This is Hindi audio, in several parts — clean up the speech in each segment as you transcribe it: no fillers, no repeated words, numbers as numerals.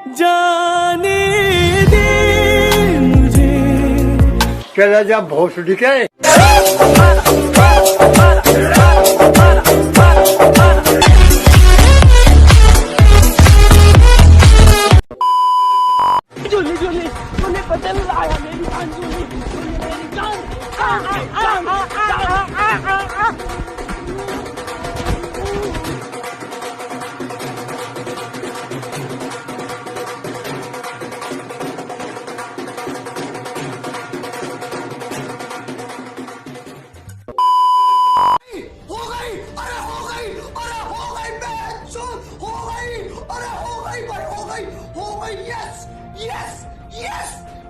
जाने दे मुझे। चला जा भोसड़ी के। झूली झूली तूने पतंग लाया मेरी जान, झूली झूली मेरी जान।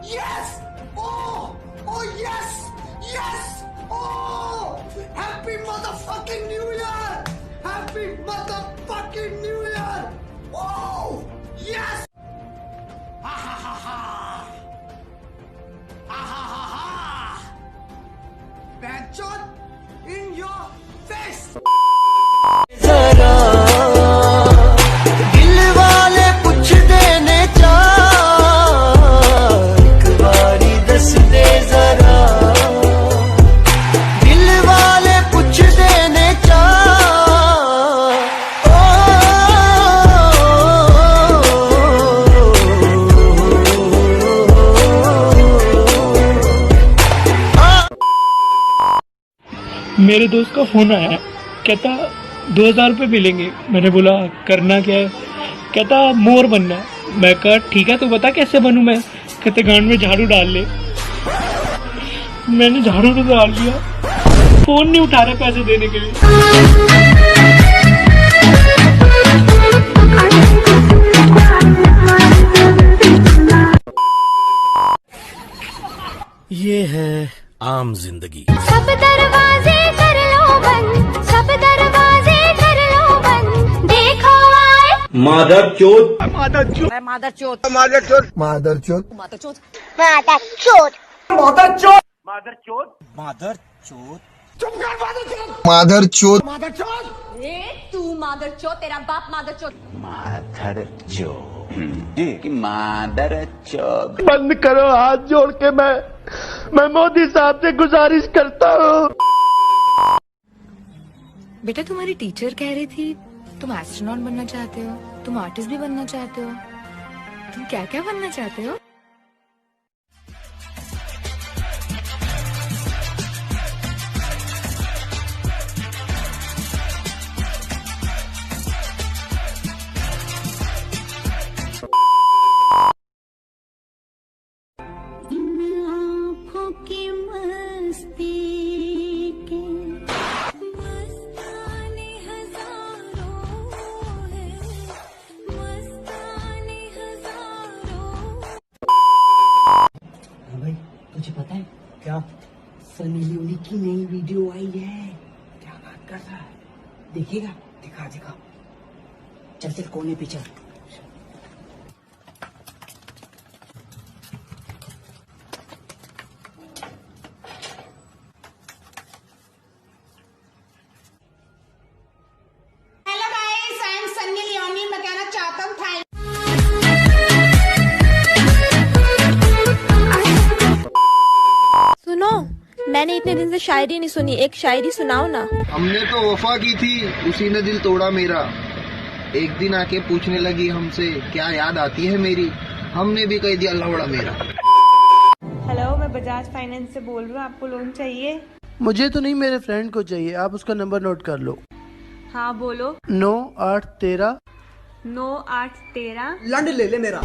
Yes! Oh yes! Yes! Oh! Happy motherfucking New Year! Happy motherfucking New Year! Oh! Yes! Ha ha ha ha! Ha ha ha ha! Bad in your face! मेरे दोस्त का फोन आया, कहता 2000 रुपये मिलेंगे। मैंने बोला करना क्या है? कहता मोर बनना है। मैं कहा ठीक है, तू बता कैसे बनूं मैं? कहते गांड में झाड़ू डाल ले। मैंने झाड़ू तो डाल लिया, फोन नहीं उठा रहे पैसे देने के लिए। ये है आम जिंदगी। सब दरवाजे कर लो बंद, सब दरवाजे कर लो बंद, देखो आए मादर चोद। मादर चोद मादर चोद। मादर चोद मादर चोद। मादर चोद मादर चोद मादर चोद। मादर चोद। मादर चोद। मादर चोद। मादर चोद। तू मादर चोद, तेरा बाप मादर चोद। मादर चोद कि मादर चोद। बंद करो हाथ जोड़ के, मैं मोदी साहब से गुजारिश करता हूँ। बेटा तुम्हारी टीचर कह रही थी तुम एस्ट्रोनॉट बनना चाहते हो, तुम आर्टिस्ट भी बनना चाहते हो, तुम क्या क्या बनना चाहते हो? तुझे पता है क्या? सनी लियोनी की नई वीडियो आई है। क्या बात कर रहा है? देखेगा? दिखा। चल कोने पे चल। Hello guys, I am Sunny Leone. मैं कहना चाहता हूँ सुनो, मैंने इतने दिन से शायरी नहीं सुनी, एक शायरी सुनाओ ना। हमने तो वफा की थी, उसी ने दिल तोड़ा मेरा। एक दिन आके पूछने लगी हमसे क्या याद आती है मेरी, हमने भी कह दिया लौड़ा मेरा। हेलो, मैं बजाज फाइनेंस से बोल रही हूँ। आपको लोन चाहिए? मुझे तो नहीं, मेरे फ्रेंड को चाहिए। आप उसका नंबर नोट कर लो। हाँ बोलो। 9813 9813 लंड ले ले मेरा।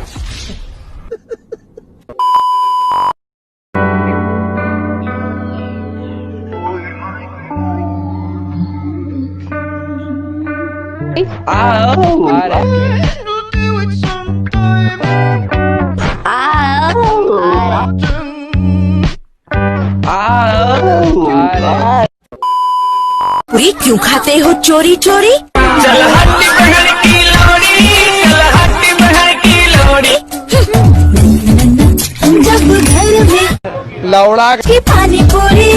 पूरी क्यों खाते हो चोरी चोरी? चल हट्टी बहन की लोड़ी, चल हट्टी बहन की लोड़ी। जब घर में लौड़ा की पानी पूरी,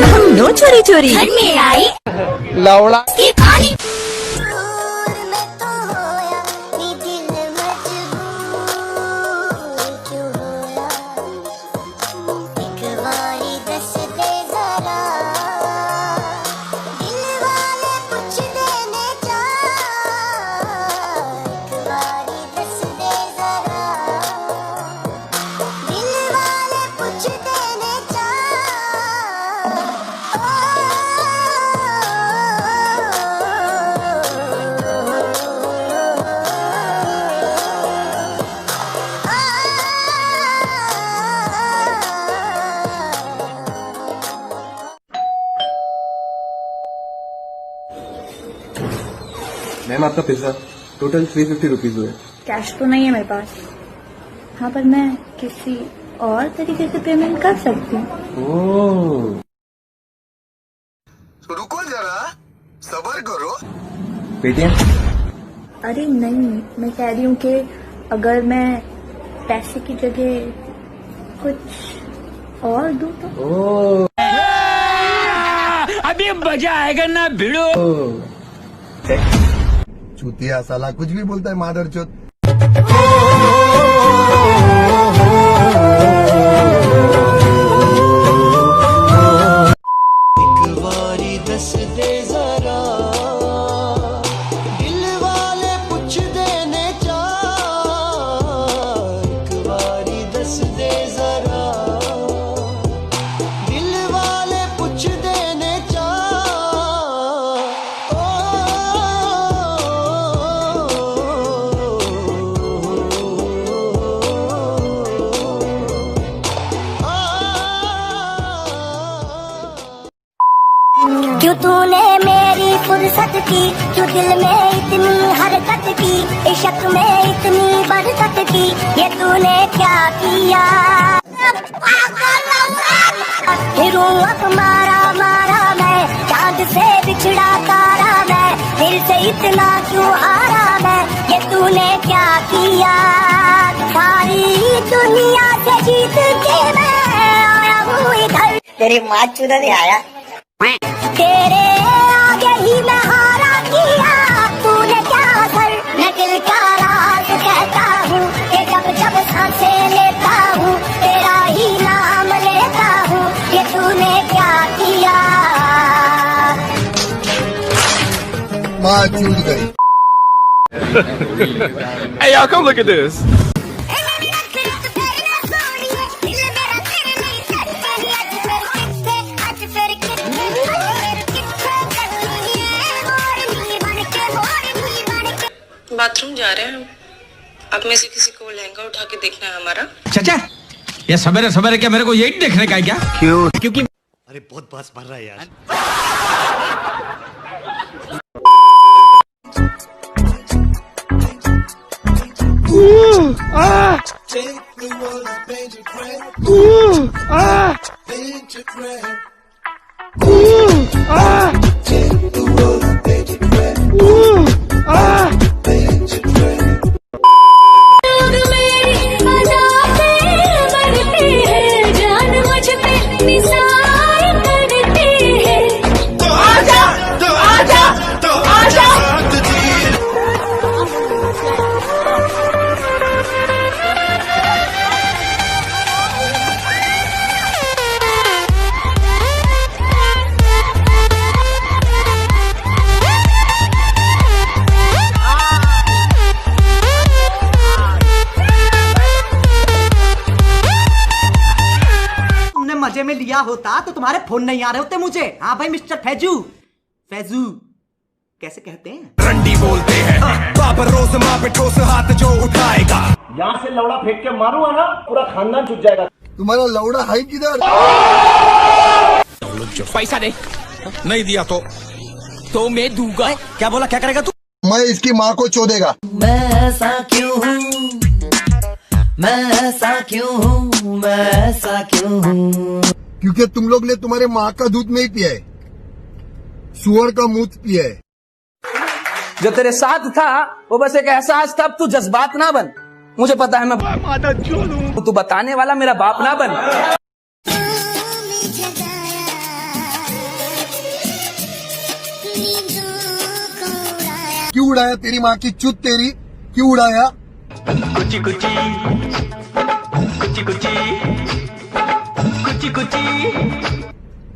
हम दो चोरी चोरी घर में आई लौड़ा की पानी। मैम आपका पिज्जा टोटल 350 रुपीज हुए। कैश तो नहीं है मेरे पास। हाँ, पर मैं किसी और तरीके से पेमेंट कर सकती हूँ। रुको जरा, सब्र करो। पेटीएम? अरे नहीं, मैं कह रही हूँ कि अगर मैं पैसे की जगह कुछ और दूँ तो। अभी मजा आएगा ना भिड़ो। चूतिया साला कुछ भी बोलता है मादरचोद। क्यों तूने मेरी फुर्सत की, क्यों दिल में इतनी हरकत की, इश्क में इतनी बरकत की, ये तूने क्या किया। फिरूं अब मारा मारा मैं, चांद से बिछड़ा तारा मैं, दिल से इतना क्यों हारा मैं, ये तूने क्या किया। सारी दुनिया से जीत के मैं आया हूँ इधर, तेरी माँ चुदा नहीं आया। तेरे आगे ही मैं हारा किया, तूने क्या असर, मैं दिल का राज कहता हूँ, ये जब जब सांसें लेता हूँ, तेरा ही नाम लेता हूँ, ये तूने क्या किया। माँ चूद गई। Hey y'all, come look at this. Bathroom जा रहे हैं, अब में से किसी को लहंगा उठा के देखना है हमारा। चाचा, ये सवेरे सवेरे क्या मेरे को यही देखने का है क्या? क्यों? क्योंकि अरे बहुत बस मार रहा है यार। मजे में लिया होता तो तुम्हारे फोन नहीं आ रहे होते मुझे। हाँ भाई मिस्टर फैजू, फैजू कैसे कहते हैं, रंडी बोलते हैं। बाबा रोज माँ पे ठोस हाथ जो उठाएगा, यहाँ से लौड़ा फेंक के मारूंगा ना पूरा खानदान छूट जाएगा। तुम्हारा लौड़ा है किधर? पैसा दे। नहीं दिया तो मैं दूंगा। क्या बोला, क्या करेगा तू? मैं इसकी माँ को चोदेगा। मैं ऐसा क्यों हूँ, मैं ऐसा क्यों हूँ, मैं ऐसा क्यों हूँ? क्योंकि तुम लोग ने तुम्हारे माँ का दूध नहीं पिया है, सुअर का मूत पिया है। जो तेरे साथ था वो बस एक एहसास था, अब तू जज्बात ना बन। मुझे पता है मैं माता चोद हूँ, तू बताने वाला मेरा बाप ना बन। क्यों उड़ाया तेरी माँ की चुत तेरी, क्यों उड़ाया? कुची कुची कुची कुची कुची कुची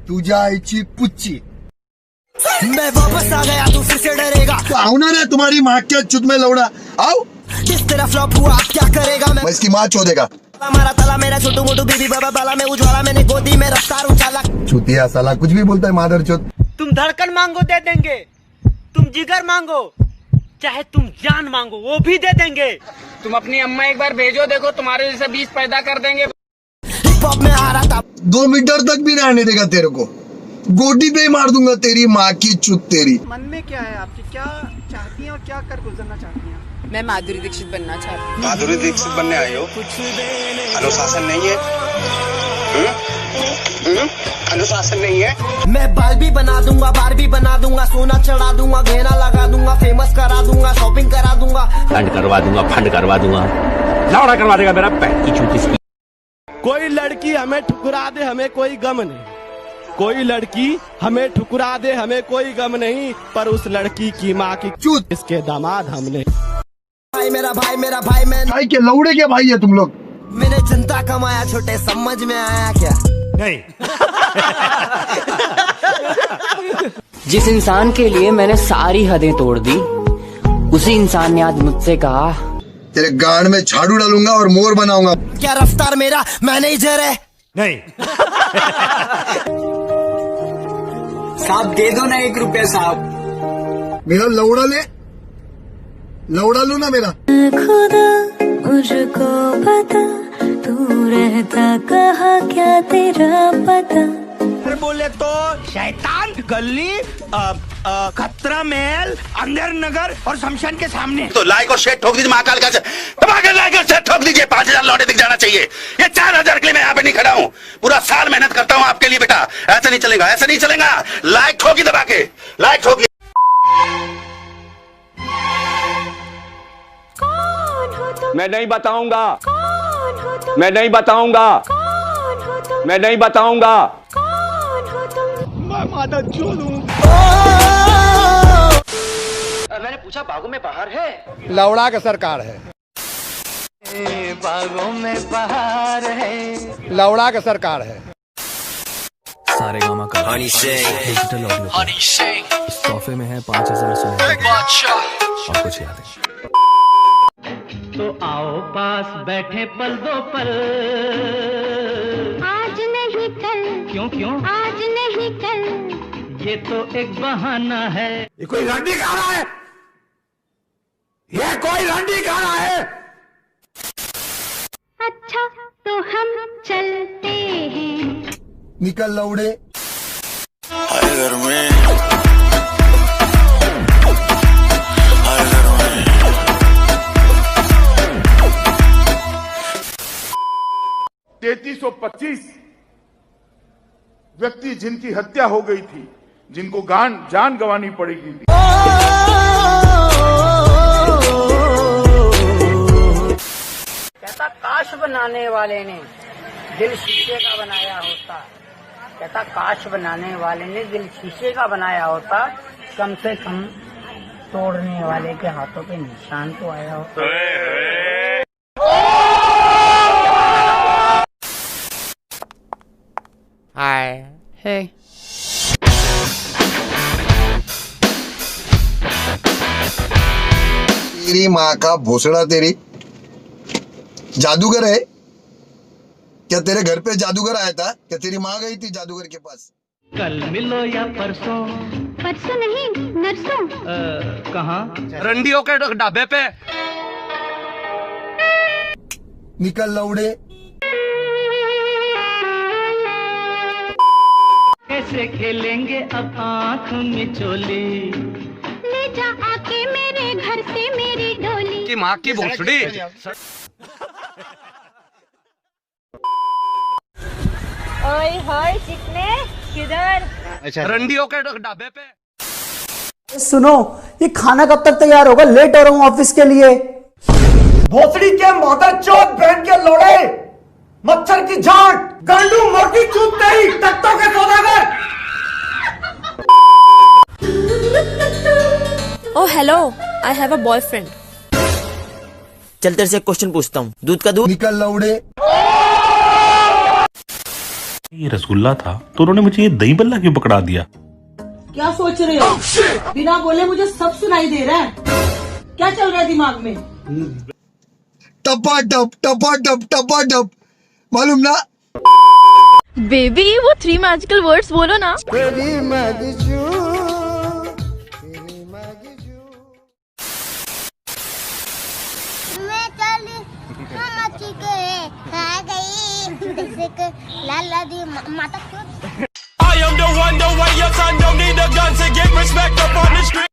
तुझा आईची पुच्ची। मैं वापस आ गया, तू फिर से डरेगा। तो आओ ना रे तुम्हारी माँ के चुत में लौड़ा, आओ। जिस तरह फ्लॉप हुआ आप क्या करेगा? मैं इसकी माँ चोदेगा। हमारा तला मेरा छोटू मोटू बीबी बाबा बाला में उज्वाला, मैंने गोदी में रफ्तार उछाला। चूतिया साला कुछ भी बोलता है मादरचोद। तुम धड़कन मांगो दे देंगे, तुम जिगर मांगो, चाहे तुम जान मांगो वो भी दे देंगे। तुम अपनी अम्मा एक बार भेजो, देखो तुम्हारे जैसे 20 पैदा कर देंगे। हिप हॉप में आ रहा था, 2 मीटर तक भी रहने देगा तेरे को, गोटी पे ही मार दूंगा तेरी माँ की चुत तेरी। मन में क्या है आपकी, क्या चाहती हैं और क्या कर गुजरना चाहती हैं? मैं माधुरी दीक्षित बनना चाहती हूँ। माधुरी दीक्षित बनने आई हो? अनुशासन नहीं है? अनुशासन नहीं है? मैं बाल भी बना दूंगा, बार भी बना दूंगा, सोना चढ़ा दूंगा, घेरा लगा दूंगा, फेमस करा दूंगा, शॉपिंग करा दूंगा, फंड करवा दूंगा, लौड़ा करवा देगा मेरा पैर की चूती। कोई लड़की हमें ठुकरा दे हमें कोई गम नहीं, कोई लड़की हमें ठुकरा दे हमें कोई गम नहीं, पर उस लड़की की माँ की चूत इसके दामाद हमने। भाई मेरा भाई मेरा भाई, मैं भाई के लौड़े के भाई है तुम लोग। मैंने जनता कमाया, छोटे समझ में आया क्या? नहीं। जिस इंसान के लिए मैंने सारी हदें तोड़ दी, उसी इंसान ने आज मुझसे कहा तेरे गांड में झाड़ू डालूंगा और मोर बनाऊंगा। क्या रफ्तार मेरा मैनेजर है? नहीं। साहब दे दो ना 1 रुपया साहब। मेरा लौड़ा ले, लौड़ा लो ना मेरा। खुदा मुझको पता, तू रहता कहाँ क्या तेरा पता। बोले तो शैतान गली, खतरा महल, अंदर नगर और शमशान के सामने। तो लाइक और शेयर ठोक दीजिए महाकाल का, लाइक और शेयर ठोक दीजिए। 5000 लौटे दिख जाना चाहिए। ये 4000 के लिए मैं यहाँ पे नहीं खड़ा हूँ, पूरा साल मेहनत करता हूँ आपके लिए बेटा। ऐसा नहीं चलेगा, ऐसा नहीं चलेगा। लाइक ठोकी दबा के, लाइक ठोकी। मैं नहीं बताऊंगा, मैं नहीं बताऊंगा, मैं नहीं बताऊंगा। मैं माता चोदूं। मैंने पूछा बागों में बाहर है? लौड़ा का सरकार है। बागों में बाहर है, लौड़ा का सरकार है। सारे गामा का डिजिटल ऑडियो इस तोहफे में है 5000 और कुछ याद है। तो आओ पास बैठे पल दो पल, आज नहीं कल, क्यों आज नहीं कल, ये तो एक बहाना है। ये कोई रंडी गाना है, ये कोई रंडी गाना है। अच्छा तो हम चलते हैं। निकल लौड़े। घर में 3325 व्यक्ति जिनकी हत्या हो गई थी, जिनको जान गंवानी पड़ेगी थी। कहता काश बनाने वाले ने दिल शीशे का बनाया होता, कहता काश बनाने वाले ने दिल शीशे का बनाया होता, कम से कम तोड़ने वाले के हाथों पे निशान तो आया होता। हाय हे तेरी माँ का भोसड़ा, तेरी जादूगर है क्या? तेरे घर पे जादूगर आया था क्या? तेरी माँ गई थी जादूगर के पास? कल मिलो या परसों? परसों नहीं, नरसों। कहाँ? रंडियों के ढाबे पे। निकल लौड़े। कैसे खेलेंगे अब आँख में चोली, ले जा आके मेरे घर से मेरी डोली। की माँ की भोसड़ी। ओए होए चिकने किधर? अच्छा, रंडियों के ढाबे पे। सुनो, ये खाना कब तक तैयार होगा? लेट हो रहा हूँ ऑफिस के लिए। भोसड़ी के मोटर चोट बहन के लोड़े, मच्छर की झांट, गांडू मोटी चूत नहीं, तख्तों के सौदागर। Oh hello, I have a boyfriend. चल तेरे से एक क्वेश्चन पूछता हूँ, दूध का दूध। निकल लौड़े। ये रसगुल्ला था तो उन्होंने मुझे ये दही बल्ला क्यों पकड़ा दिया? क्या सोच रहे हो? बिना बोले मुझे सब सुनाई दे रहा है। क्या चल रहा है दिमाग में? टपा टप मालूम ना? बेबी वो 3 मैजिकल वर्ड्स बोलो ना। लाला दी माता। I am the one, the way your son don't need a gun to get respect up on the street.